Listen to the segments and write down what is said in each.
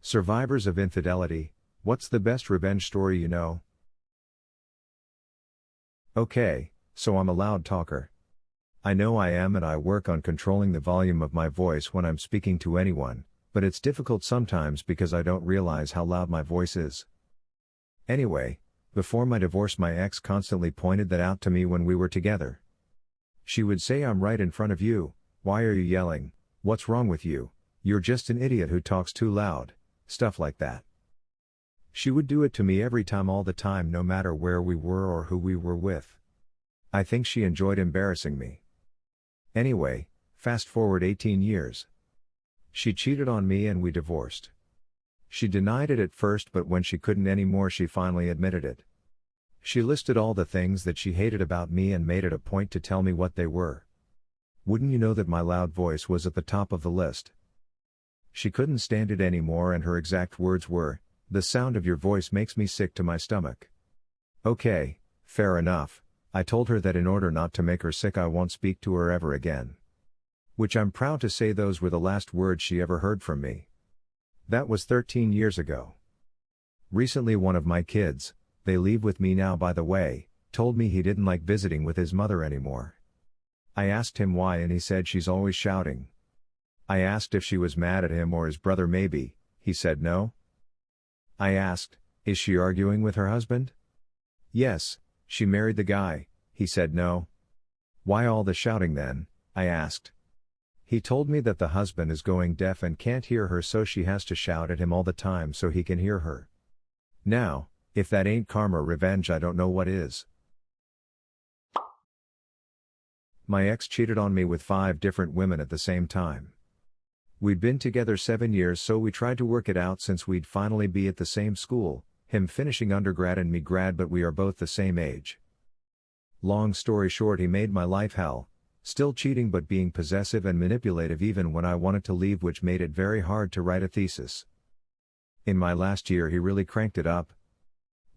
Survivors of infidelity, what's the best revenge story you know? Okay, so I'm a loud talker. I know I am, and I work on controlling the volume of my voice when I'm speaking to anyone, but it's difficult sometimes because I don't realize how loud my voice is. Anyway, before my divorce my ex constantly pointed that out to me when we were together. She would say, "I'm right in front of you, why are you yelling, what's wrong with you, you're just an idiot who talks too loud," stuff like that. She would do it to me every time all the time, no matter where we were or who we were with. I think she enjoyed embarrassing me. Anyway, fast forward 18 years. She cheated on me and we divorced. She denied it at first, but when she couldn't anymore she finally admitted it. She listed all the things that she hated about me and made it a point to tell me what they were. Wouldn't you know that my loud voice was at the top of the list? She couldn't stand it anymore and her exact words were, "The sound of your voice makes me sick to my stomach." Okay, fair enough. I told her that in order not to make her sick I won't speak to her ever again. Which I'm proud to say those were the last words she ever heard from me. That was 13 years ago. Recently one of my kids, they live with me now by the way, told me he didn't like visiting with his mother anymore. I asked him why and he said she's always shouting. I asked if she was mad at him or his brother maybe, he said no. I asked, is she arguing with her husband? Yes, she married the guy, he said no. Why all the shouting then, I asked. He told me that the husband is going deaf and can't hear her, so she has to shout at him all the time so he can hear her. Now, if that ain't karma revenge, I don't know what is. My ex cheated on me with 5 different women at the same time. We'd been together 7 years, so we tried to work it out since we'd finally be at the same school, him finishing undergrad and me grad, but we are both the same age. Long story short, he made my life hell, still cheating but being possessive and manipulative even when I wanted to leave, which made it very hard to write a thesis. In my last year he really cranked it up,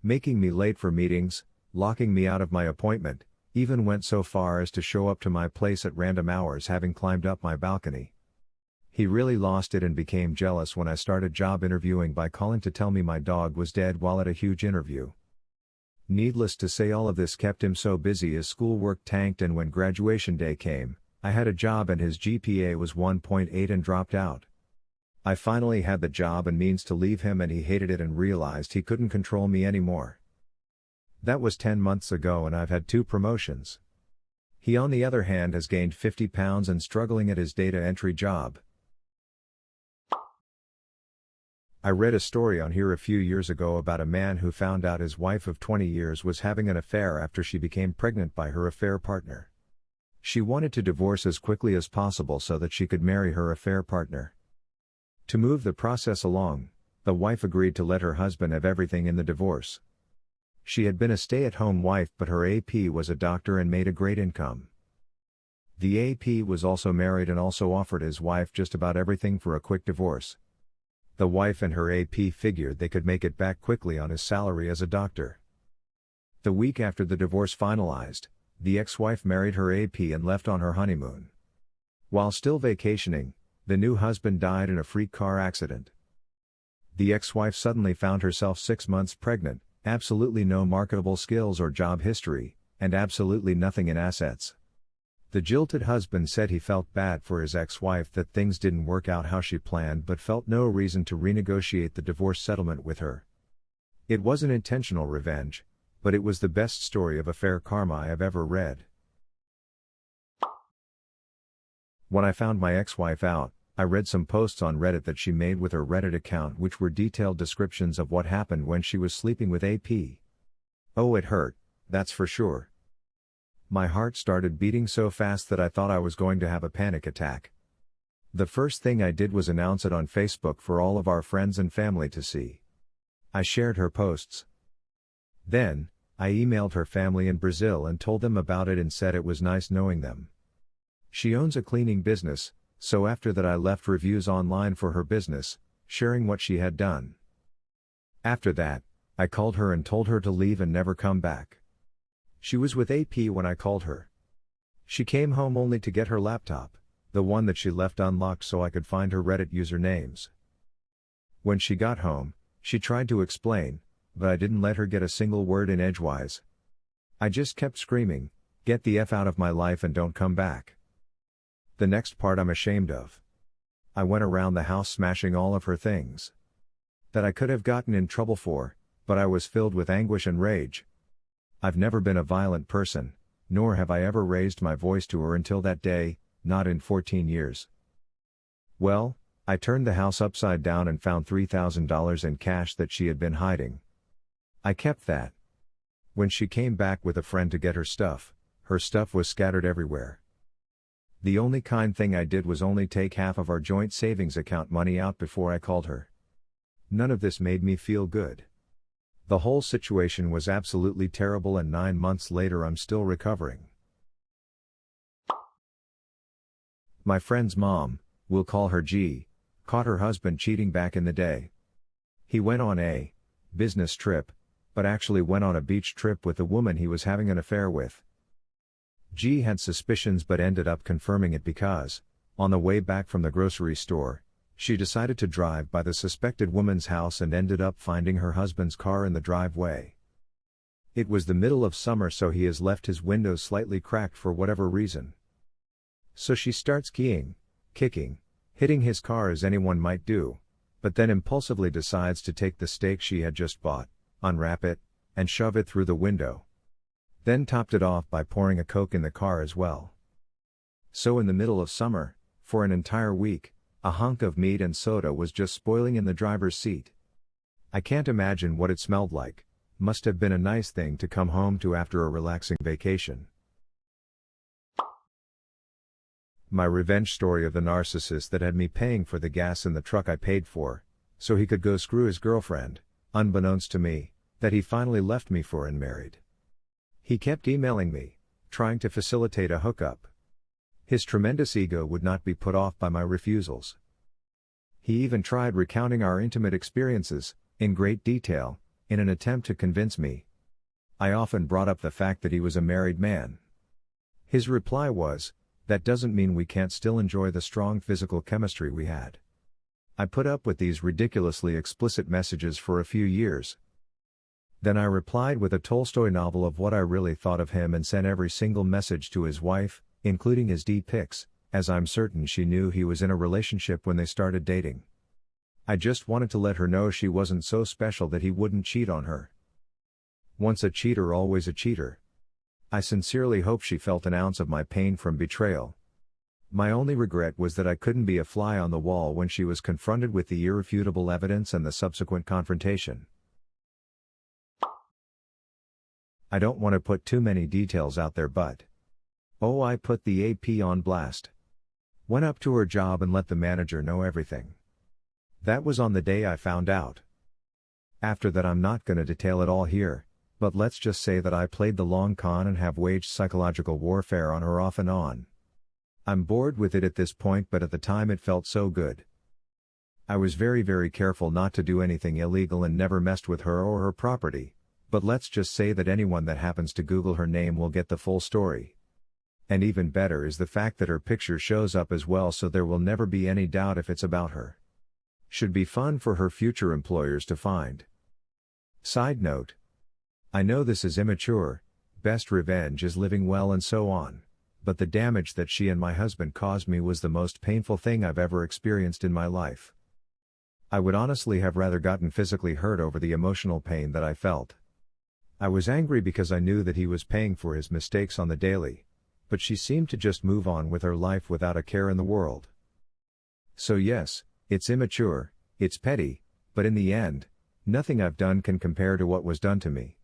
making me late for meetings, locking me out of my appointment, even went so far as to show up to my place at random hours having climbed up my balcony. He really lost it and became jealous when I started job interviewing by calling to tell me my dog was dead while at a huge interview. Needless to say, all of this kept him so busy his schoolwork tanked, and when graduation day came, I had a job and his GPA was 1.8 and dropped out. I finally had the job and means to leave him, and he hated it and realized he couldn't control me anymore. That was 10 months ago and I've had 2 promotions. He on the other hand has gained 50 pounds and struggling at his data entry job. I read a story on here a few years ago about a man who found out his wife of 20 years was having an affair after she became pregnant by her affair partner. She wanted to divorce as quickly as possible so that she could marry her affair partner. To move the process along, the wife agreed to let her husband have everything in the divorce. She had been a stay-at-home wife, but her AP was a doctor and made a great income. The AP was also married and also offered his wife just about everything for a quick divorce. The wife and her AP figured they could make it back quickly on his salary as a doctor. The week after the divorce finalized, the ex-wife married her AP and left on her honeymoon. While still vacationing, the new husband died in a freak car accident. The ex-wife suddenly found herself 6 months pregnant, absolutely no marketable skills or job history, and absolutely nothing in assets. The jilted husband said he felt bad for his ex-wife that things didn't work out how she planned, but felt no reason to renegotiate the divorce settlement with her. It wasn't intentional revenge, but it was the best story of affair karma I have ever read. When I found my ex-wife out, I read some posts on Reddit that she made with her Reddit account, which were detailed descriptions of what happened when she was sleeping with AP. Oh, it hurt, that's for sure. My heart started beating so fast that I thought I was going to have a panic attack. The first thing I did was announce it on Facebook for all of our friends and family to see. I shared her posts. Then, I emailed her family in Brazil and told them about it and said it was nice knowing them. She owns a cleaning business, so after that I left reviews online for her business, sharing what she had done. After that, I called her and told her to leave and never come back. She was with AP when I called her. She came home only to get her laptop, the one that she left unlocked, so I could find her Reddit usernames. When she got home, she tried to explain, but I didn't let her get a single word in edgewise. I just kept screaming, "Get the F out of my life and don't come back." The next part I'm ashamed of. I went around the house smashing all of her things that I could have gotten in trouble for, but I was filled with anguish and rage. I've never been a violent person, nor have I ever raised my voice to her until that day, not in 14 years. Well, I turned the house upside down and found $3,000 in cash that she had been hiding. I kept that. When she came back with a friend to get her stuff was scattered everywhere. The only kind thing I did was only take half of our joint savings account money out before I called her. None of this made me feel good. The whole situation was absolutely terrible, and 9 months later I'm still recovering. My friend's mom, we'll call her G, caught her husband cheating back in the day. He went on a business trip, but actually went on a beach trip with the woman he was having an affair with. G had suspicions but ended up confirming it because, on the way back from the grocery store, she decided to drive by the suspected woman's house and ended up finding her husband's car in the driveway. It was the middle of summer, so he has left his windows slightly cracked for whatever reason. So she starts keying, kicking, hitting his car as anyone might do, but then impulsively decides to take the steak she had just bought, unwrap it, and shove it through the window. Then topped it off by pouring a Coke in the car as well. So in the middle of summer, for an entire week, a hunk of meat and soda was just spoiling in the driver's seat. I can't imagine what it smelled like. Must have been a nice thing to come home to after a relaxing vacation. My revenge story of the narcissist that had me paying for the gas in the truck I paid for, so he could go screw his girlfriend, unbeknownst to me, that he finally left me for and married. He kept emailing me, trying to facilitate a hookup. His tremendous ego would not be put off by my refusals. He even tried recounting our intimate experiences, in great detail, in an attempt to convince me. I often brought up the fact that he was a married man. His reply was, "That doesn't mean we can't still enjoy the strong physical chemistry we had." I put up with these ridiculously explicit messages for a few years. Then I replied with a Tolstoy novel of what I really thought of him and sent every single message to his wife, including his D-pics, as I'm certain she knew he was in a relationship when they started dating. I just wanted to let her know she wasn't so special that he wouldn't cheat on her. Once a cheater, always a cheater. I sincerely hope she felt an ounce of my pain from betrayal. My only regret was that I couldn't be a fly on the wall when she was confronted with the irrefutable evidence and the subsequent confrontation. I don't want to put too many details out there, but oh, I put the AP on blast. Went up to her job and let the manager know everything. That was on the day I found out. After that, I'm not going to detail it all here, but let's just say that I played the long con and have waged psychological warfare on her off and on. I'm bored with it at this point, but at the time it felt so good. I was very careful not to do anything illegal and never messed with her or her property, but let's just say that anyone that happens to Google her name will get the full story. And even better is the fact that her picture shows up as well, so there will never be any doubt if it's about her. Should be fun for her future employers to find. Side note. I know this is immature, best revenge is living well and so on, but the damage that she and my husband caused me was the most painful thing I've ever experienced in my life. I would honestly have rather gotten physically hurt over the emotional pain that I felt. I was angry because I knew that he was paying for his mistakes on the daily, but she seemed to just move on with her life without a care in the world. So yes, it's immature, it's petty, but in the end, nothing I've done can compare to what was done to me.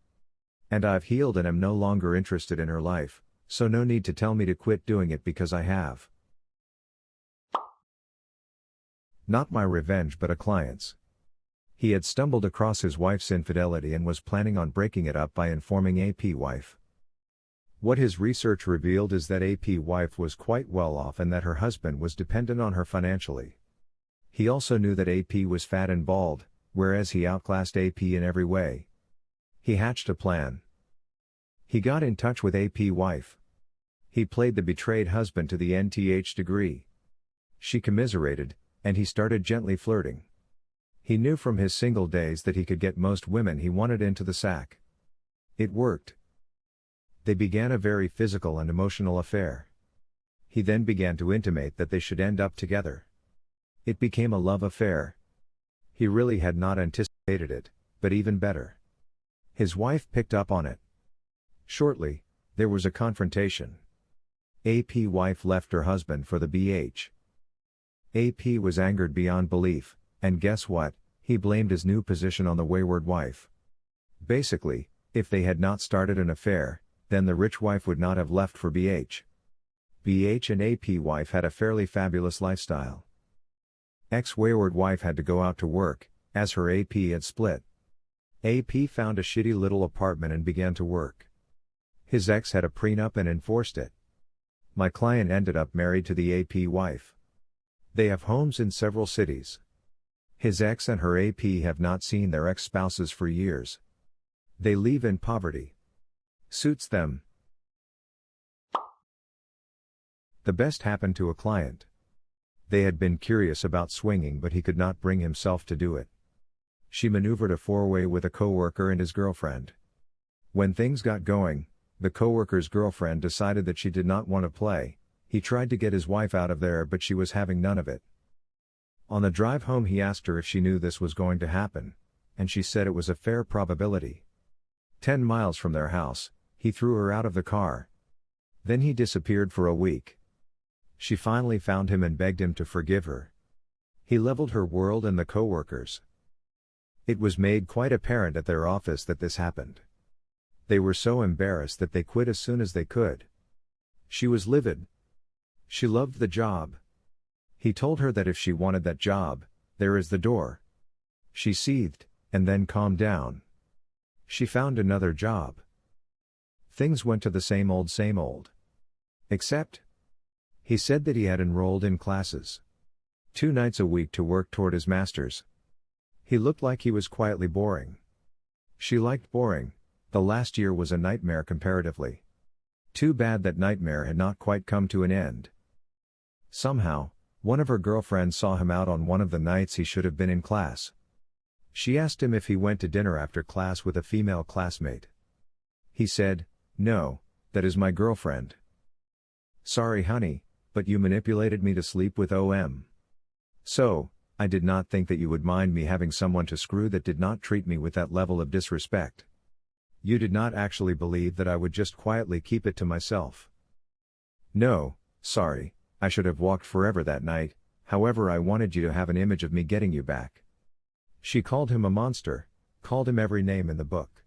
And I've healed and am no longer interested in her life, so no need to tell me to quit doing it because I have. Not my revenge but a client's. He had stumbled across his wife's infidelity and was planning on breaking it up by informing AP wife. What his research revealed is that AP wife was quite well off and that her husband was dependent on her financially. He also knew that AP was fat and bald, whereas he outclassed AP in every way. He hatched a plan. He got in touch with AP wife. He played the betrayed husband to the nth degree. She commiserated, and he started gently flirting. He knew from his single days that he could get most women he wanted into the sack. It worked. They began a very physical and emotional affair. He then began to intimate that they should end up together. It became a love affair. He really had not anticipated it, but even better. His wife picked up on it. Shortly, there was a confrontation. AP wife left her husband for the BH. AP was angered beyond belief, and guess what? He blamed his new position on the wayward wife. Basically, if they had not started an affair, then the rich wife would not have left for BH. BH and AP wife had a fairly fabulous lifestyle. Ex-wayward wife had to go out to work, as her AP had split. AP found a shitty little apartment and began to work. His ex had a prenup and enforced it. My client ended up married to the AP wife. They have homes in several cities. His ex and her AP have not seen their ex-spouses for years. They live in poverty. Suits them. The best happened to a client. They had been curious about swinging, but he could not bring himself to do it. She maneuvered a four-way with a coworker and his girlfriend. When things got going, the coworker's girlfriend decided that she did not want to play. He tried to get his wife out of there, but she was having none of it. On the drive home he asked her if she knew this was going to happen, and she said it was a fair probability. 10 miles from their house, he threw her out of the car. Then he disappeared for a week. She finally found him and begged him to forgive her. He leveled her world and the coworkers. It was made quite apparent at their office that this happened. They were so embarrassed that they quit as soon as they could. She was livid. She loved the job. He told her that if she wanted that job, there is the door. She seethed, and then calmed down. She found another job. Things went to the same old. Except, he said that he had enrolled in classes. 2 nights a week to work toward his master's. He looked like he was quietly boring. She liked boring. The last year was a nightmare comparatively. Too bad that nightmare had not quite come to an end. Somehow, one of her girlfriends saw him out on one of the nights he should have been in class. She asked him if he went to dinner after class with a female classmate. He said, "No, that is my girlfriend." "Sorry honey, but you manipulated me to sleep with OM. So, I did not think that you would mind me having someone to screw that did not treat me with that level of disrespect. You did not actually believe that I would just quietly keep it to myself." "No, sorry, I should have walked forever that night, however I wanted you to have an image of me getting you back." She called him a monster, called him every name in the book.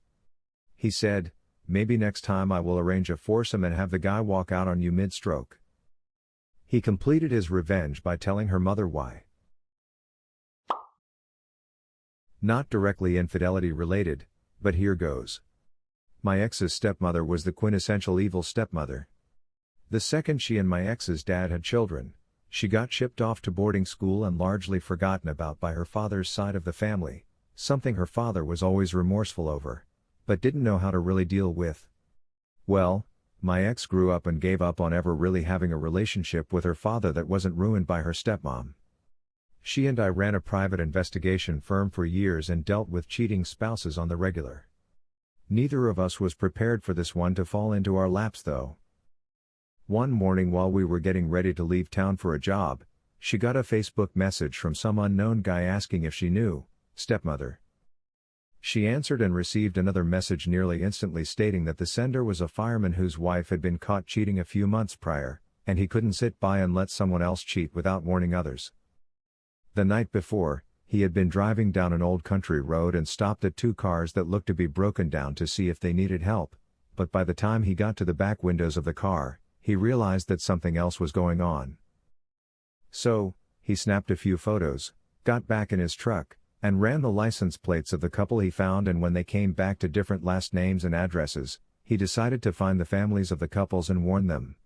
He said, "Maybe next time I will arrange a foursome and have the guy walk out on you mid-stroke." He completed his revenge by telling her mother why. Not directly infidelity related, but here goes. My ex's stepmother was the quintessential evil stepmother. The second she and my ex's dad had children, she got shipped off to boarding school and largely forgotten about by her father's side of the family, something her father was always remorseful over, but didn't know how to really deal with. Well, my ex grew up and gave up on ever really having a relationship with her father that wasn't ruined by her stepmom. She and I ran a private investigation firm for years and dealt with cheating spouses on the regular. Neither of us was prepared for this one to fall into our laps though. One morning while we were getting ready to leave town for a job, she got a Facebook message from some unknown guy asking if she knew stepmother. She answered and received another message nearly instantly stating that the sender was a fireman whose wife had been caught cheating a few months prior, and he couldn't sit by and let someone else cheat without warning others. The night before, he had been driving down an old country road and stopped at 2 cars that looked to be broken down to see if they needed help, but by the time he got to the back windows of the car, he realized that something else was going on. So, he snapped a few photos, got back in his truck, and ran the license plates of the couple he found, and when they came back to different last names and addresses, he decided to find the families of the couples and warn them.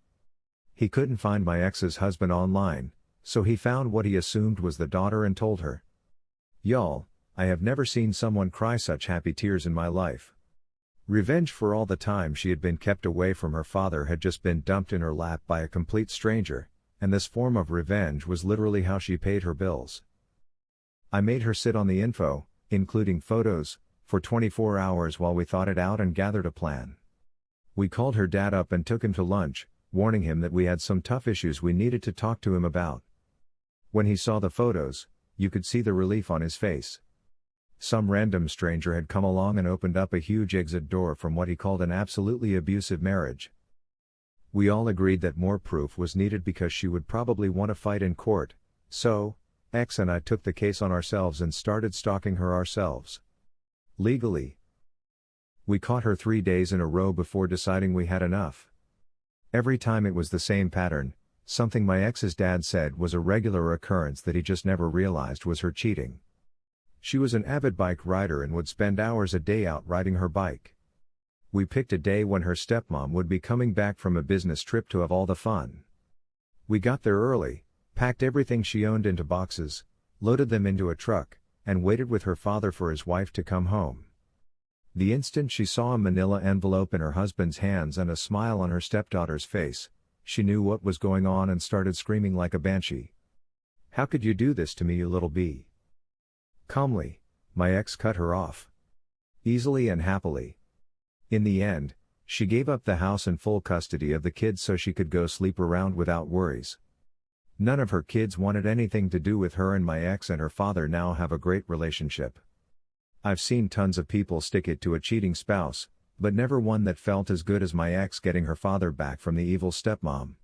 He couldn't find my ex's husband online, so he found what he assumed was the daughter and told her. Y'all, I have never seen someone cry such happy tears in my life. Revenge for all the time she had been kept away from her father had just been dumped in her lap by a complete stranger, and this form of revenge was literally how she paid her bills. I made her sit on the info, including photos, for 24 hours while we thought it out and gathered a plan. We called her dad up and took him to lunch, warning him that we had some tough issues we needed to talk to him about. When he saw the photos, you could see the relief on his face. Some random stranger had come along and opened up a huge exit door from what he called an absolutely abusive marriage. We all agreed that more proof was needed because she would probably want to fight in court, so, X and I took the case on ourselves and started stalking her ourselves. Legally. We caught her 3 days in a row before deciding we had enough. Every time it was the same pattern, something my ex's dad said was a regular occurrence that he just never realized was her cheating. She was an avid bike rider and would spend hours a day out riding her bike. We picked a day when her stepmom would be coming back from a business trip to have all the fun. We got there early, packed everything she owned into boxes, loaded them into a truck, and waited with her father for his wife to come home. The instant she saw a manila envelope in her husband's hands and a smile on her stepdaughter's face, she knew what was going on and started screaming like a banshee. "How could you do this to me, you little bee?" Calmly, my ex cut her off. Easily and happily. In the end, she gave up the house and full custody of the kids so she could go sleep around without worries. None of her kids wanted anything to do with her, and my ex and her father now have a great relationship. I've seen tons of people stick it to a cheating spouse, but never one that felt as good as my ex getting her father back from the evil stepmom.